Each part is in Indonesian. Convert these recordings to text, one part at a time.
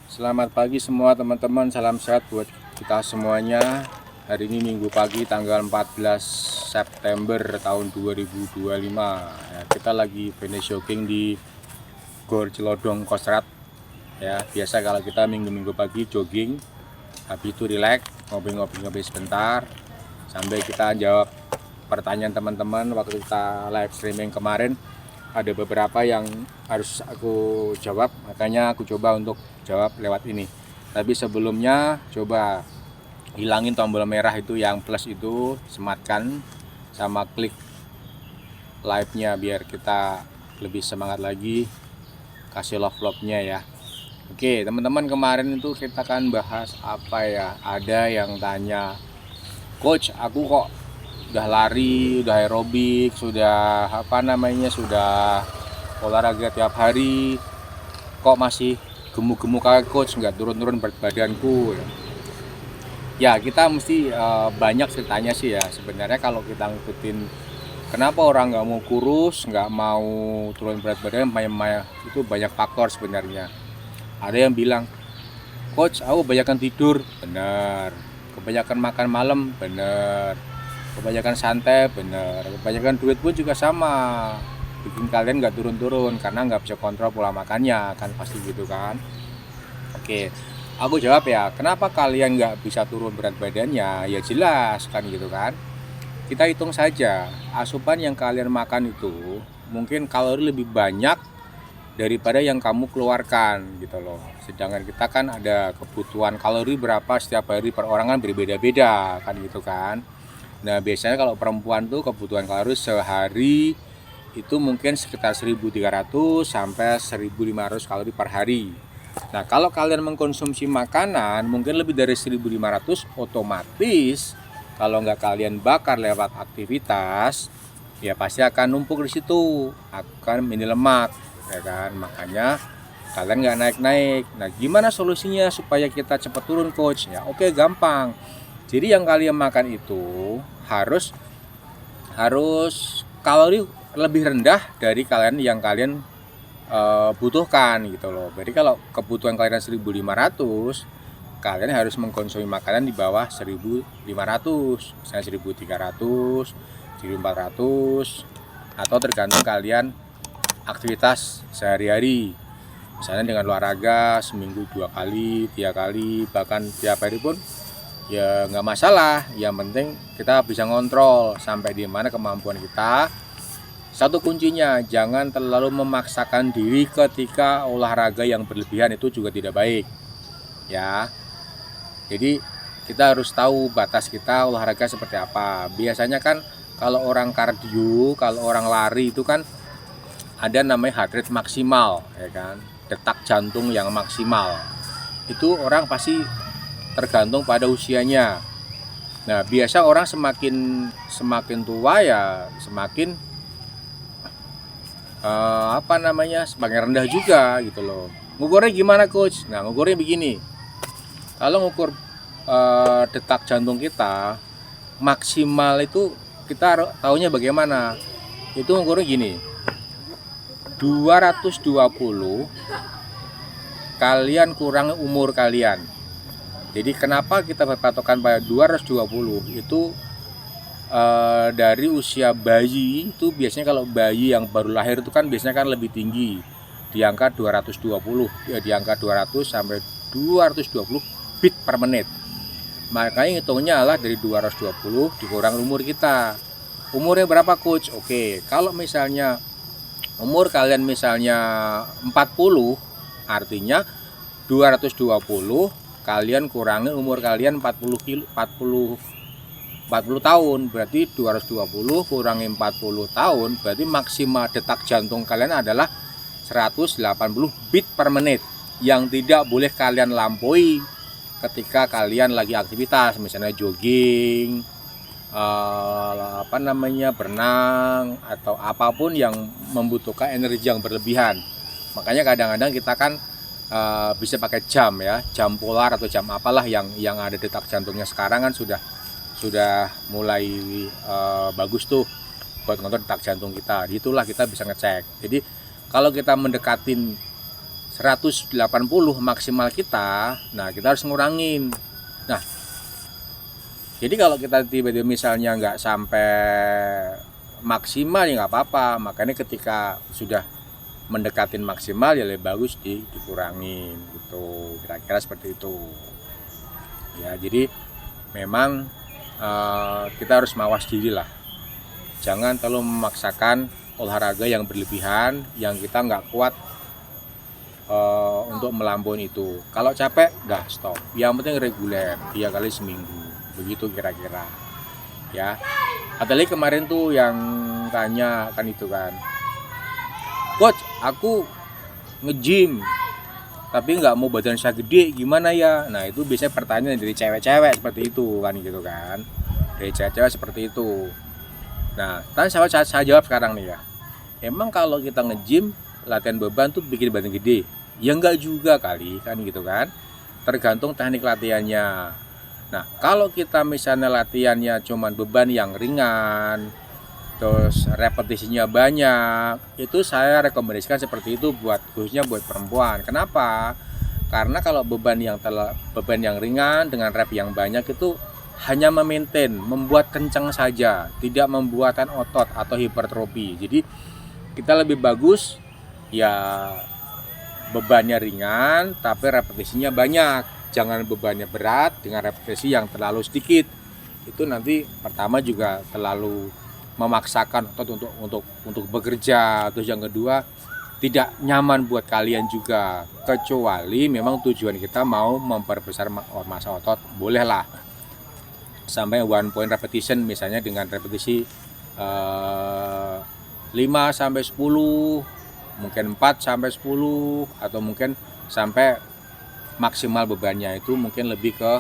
Selamat pagi semua teman-teman, salam sehat buat kita semuanya. Hari ini Minggu pagi tanggal 14 September tahun 2025 ya, kita lagi finish jogging di Gor Celodong Kostrat ya. Biasa kalau kita minggu-minggu pagi jogging, habis itu relax, ngopi-ngopi sebentar sampai kita jawab pertanyaan teman-teman. Waktu kita live streaming kemarin ada beberapa yang harus aku jawab, makanya aku coba untuk jawab lewat ini. Tapi sebelumnya coba hilangin tombol merah itu yang plus itu, sematkan sama klik live-nya biar kita lebih semangat lagi kasih love-nya ya. Oke teman-teman, kemarin itu kita kan bahas apa ya, ada yang tanya, coach aku kok udah lari, udah aerobik, sudah sudah olahraga tiap hari, kok masih gemuk-gemuk kayak coach, nggak turun-turun berat badanku ya. Kita mesti banyak ceritanya sih ya sebenarnya. Kalau kita ngikutin kenapa orang nggak mau kurus, nggak mau turun berat badan, itu banyak faktor sebenarnya. Ada yang bilang, coach aku kebanyakan tidur, bener. Kebanyakan makan malam, bener. Kebanyakan santai, bener. Kebanyakan duit pun juga sama, bikin kalian nggak turun-turun karena nggak bisa kontrol pola makannya, kan pasti gitu kan. Oke, aku jawab ya, kenapa kalian nggak bisa turun berat badannya? Ya jelas kan gitu kan. Kita hitung saja, asupan yang kalian makan itu mungkin kalori lebih banyak daripada yang kamu keluarkan gitu loh. Sedangkan kita kan ada kebutuhan kalori berapa setiap hari per orang kan berbeda-beda kan gitu kan. Nah biasanya kalau perempuan tuh kebutuhan kalori sehari itu mungkin sekitar 1300 sampai 1500 kalori per hari. Nah kalau kalian mengkonsumsi makanan mungkin lebih dari 1500, otomatis kalau nggak kalian bakar lewat aktivitas ya pasti akan numpuk di situ, akan mini lemak ya kan. Makanya kalian nggak naik-naik. Nah gimana solusinya supaya kita cepat turun coach ya? Oke, gampang. Jadi yang kalian makan itu harus kalori lebih rendah dari yang kalian butuhkan gitu loh. Jadi kalau kebutuhan kalian 1500, kalian harus mengkonsumsi makanan di bawah 1500, misalnya 1300, 1400, atau tergantung kalian aktivitas sehari-hari. Misalnya dengan olahraga seminggu 2 kali, 3 kali, bahkan tiap hari pun ya nggak masalah. Yang penting kita bisa ngontrol sampai di mana kemampuan kita. Satu kuncinya, jangan terlalu memaksakan diri ketika olahraga yang berlebihan, itu juga tidak baik ya. Jadi kita harus tahu batas kita olahraga seperti apa. Biasanya kan kalau orang kardio, kalau orang lari itu kan ada namanya heart rate maksimal ya kan, detak jantung yang maksimal. Itu orang pasti tergantung pada usianya. Nah biasa orang semakin tua ya semakin semakin rendah juga gitu loh. Ngukurnya gimana coach? Nah ngukurnya begini, kalau ngukur detak jantung kita maksimal itu kita tahunya bagaimana? Itu ngukurnya gini, 220 kalian kurang umur kalian. Jadi kenapa kita berpatokan pada 220? Itu dari usia bayi itu biasanya, kalau bayi yang baru lahir itu kan biasanya kan lebih tinggi, di angka 220 ya, di angka 200 sampai 220 beat per menit. Makanya hitungnya adalah dari 220 dikurang umur kita. Umurnya berapa coach? Oke, kalau misalnya umur kalian misalnya 40, artinya 220 kalian kurangin umur kalian 40 tahun, berarti 220 kurangi 40 tahun, berarti maksimal detak jantung kalian adalah 180 beat per menit, yang tidak boleh kalian lampaui ketika kalian lagi aktivitas, misalnya jogging, berenang, atau apapun yang membutuhkan energi yang berlebihan. Makanya kadang-kadang kita kan bisa pakai jam ya, jam polar atau jam apalah yang ada detak jantungnya. Sekarang kan sudah mulai bagus tuh buat ngontrol detak jantung kita. Itulah kita bisa ngecek. Jadi kalau kita mendekatin 180 maksimal kita, nah kita harus ngurangin. Nah, jadi kalau kita tiba-tiba misalnya nggak sampai maksimal ya nggak apa-apa. Makanya ketika sudah mendekatin maksimal ya lebih bagus dikurangin gitu, kira-kira seperti itu ya. Jadi memang kita harus mawas diri lah, jangan terlalu memaksakan olahraga yang berlebihan yang kita nggak kuat untuk melampaui itu. Kalau capek udah stop, yang penting reguler 3 kali seminggu, begitu kira-kira ya. Ada lagi kemarin tuh yang tanya kan itu kan, coach aku nge-gym tapi nggak mau badan saya gede, gimana ya? Nah itu biasanya pertanyaan dari cewek-cewek seperti itu kan, gitu kan, dari cewek-cewek seperti itu. Nah saya jawab sekarang nih ya, emang kalau kita nge-gym latihan beban tuh bikin badan gede? Ya enggak juga kali kan, gitu kan, tergantung teknik latihannya. Nah kalau kita misalnya latihannya cuman beban yang ringan terus repetisinya banyak, itu saya rekomendasikan seperti itu buat khususnya buat perempuan. Kenapa? Karena kalau beban yang ringan dengan rep yang banyak itu hanya memaintain, membuat kencang saja, tidak membuatkan otot atau hipertrofi. Jadi kita lebih bagus ya bebannya ringan tapi repetisinya banyak. Jangan bebannya berat dengan repetisi yang terlalu sedikit. Itu nanti pertama juga terlalu memaksakan otot untuk bekerja. Terus yang kedua tidak nyaman buat kalian juga, kecuali memang tujuan kita mau memperbesar massa otot, bolehlah sampai 1 point repetition, misalnya dengan repetisi 5 sampai 10, mungkin 4 sampai 10, atau mungkin sampai maksimal bebannya itu mungkin lebih ke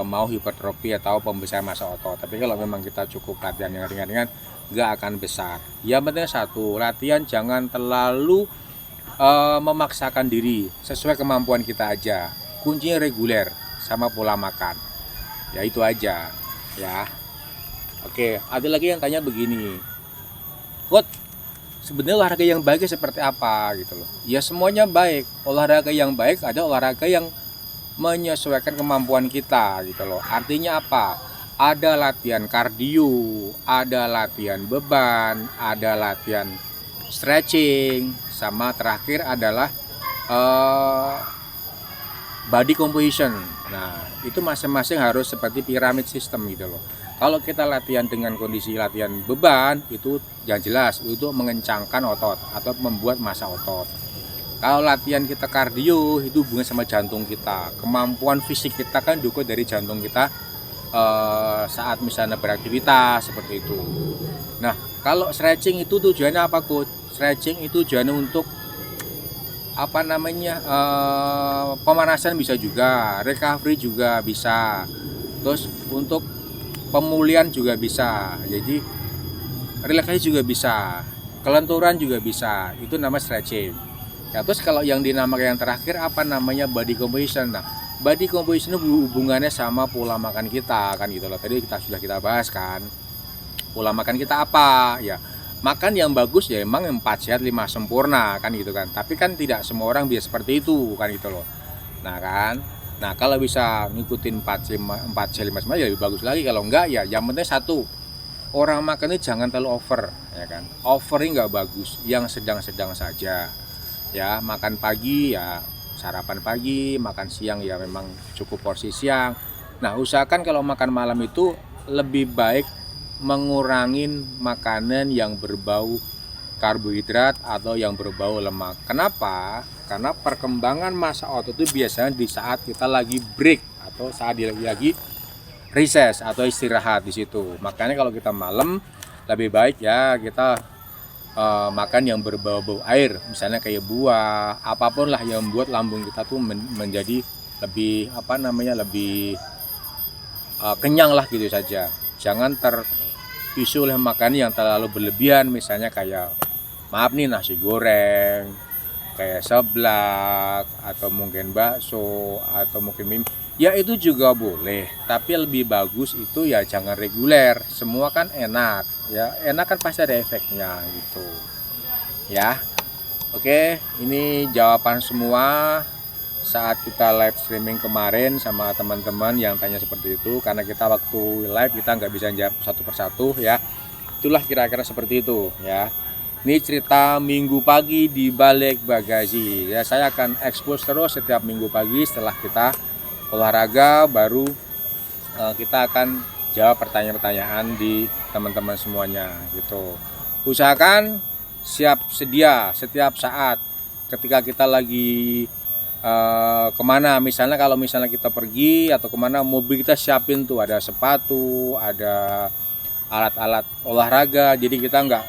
mau hipertrofi atau pembesaran massa otot. Tapi kalau memang kita cukup latihan yang ringan-ringan, nggak akan besar. Yang penting satu, latihan jangan terlalu memaksakan diri, sesuai kemampuan kita aja. Kuncinya reguler sama pola makan. Ya itu aja ya. Oke, ada lagi yang tanya begini, Coach, sebenarnya olahraga yang baik seperti apa gitu loh. Ya semuanya baik. Olahraga yang baik ada olahraga yang menyesuaikan kemampuan kita gitu loh. Artinya apa? Ada latihan kardio, ada latihan beban, ada latihan stretching, sama terakhir adalah body composition. Nah itu masing-masing harus seperti piramid system gitu loh. Kalau kita latihan dengan kondisi latihan beban, itu yang jelas untuk mengencangkan otot atau membuat massa otot. Kalau latihan kita kardio, itu hubungan sama jantung kita. Kemampuan fisik kita kan dukung dari jantung kita saat misalnya beraktivitas seperti itu. Nah kalau stretching itu tujuannya apa, Coach? Stretching itu tujuannya untuk apa namanya, pemanasan bisa juga, recovery juga bisa, terus untuk pemulihan juga bisa, jadi relaksasi juga bisa, kelenturan juga bisa, itu nama stretching. Ya, terus kalau yang dinamakan yang terakhir apa namanya, body composition. Nah body composition itu hubungannya sama pola makan kita kan gitu loh. Tadi sudah kita bahas kan, pola makan kita apa ya, makan yang bagus ya emang 4 sehat 5 sempurna kan gitu kan. Tapi kan tidak semua orang bisa seperti itu kan gitu loh. Nah kan, nah kalau bisa ngikutin 4 sehat 5 sempurna ya lebih bagus lagi. Kalau enggak ya yang penting satu, orang makan itu jangan terlalu over ya kan. Overnya nggak bagus, yang sedang-sedang saja ya. Makan pagi ya sarapan pagi, makan siang ya memang cukup porsi siang. Nah usahakan kalau makan malam itu lebih baik mengurangin makanan yang berbau karbohidrat atau yang berbau lemak. Kenapa? Karena perkembangan massa otot itu biasanya di saat kita lagi break atau saat lagi recess atau istirahat di situ. Makanya kalau kita malam lebih baik ya kita makan yang berbau-bau air, misalnya kayak buah, apapun lah yang membuat lambung kita tuh menjadi lebih apa namanya, lebih kenyang lah gitu saja. Jangan terpisu oleh makanan yang terlalu berlebihan, misalnya kayak maaf nih nasi goreng, kayak seblak, atau mungkin bakso, atau mungkin mie. Ya itu juga boleh, tapi lebih bagus itu ya jangan reguler. Semua kan enak, ya enak kan pasti ada efeknya gitu, ya. Oke, ini jawaban semua saat kita live streaming kemarin sama teman-teman yang tanya seperti itu. Karena kita waktu live kita nggak bisa jawab satu persatu ya. Itulah kira-kira seperti itu ya. Ini cerita minggu pagi di balik bagasi ya. Saya akan expose terus setiap minggu pagi setelah kita olahraga, baru kita akan jawab pertanyaan-pertanyaan di teman-teman semuanya gitu. Usahakan siap sedia setiap saat ketika kita lagi kemana, misalnya kalau misalnya kita pergi atau kemana, mobil kita siapin tuh ada sepatu, ada alat-alat olahraga, jadi kita nggak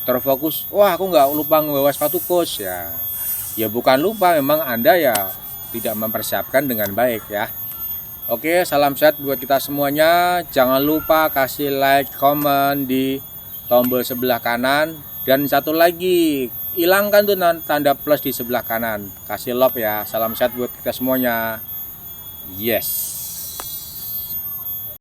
terfokus, wah aku nggak lupa membawa sepatu coach ya bukan lupa, memang Anda ya tidak mempersiapkan dengan baik ya. Oke, salam sehat buat kita semuanya. Jangan lupa kasih like, komen di tombol sebelah kanan, dan satu lagi hilangkan tuh tanda plus di sebelah kanan, kasih love ya. Salam sehat buat kita semuanya. Yes.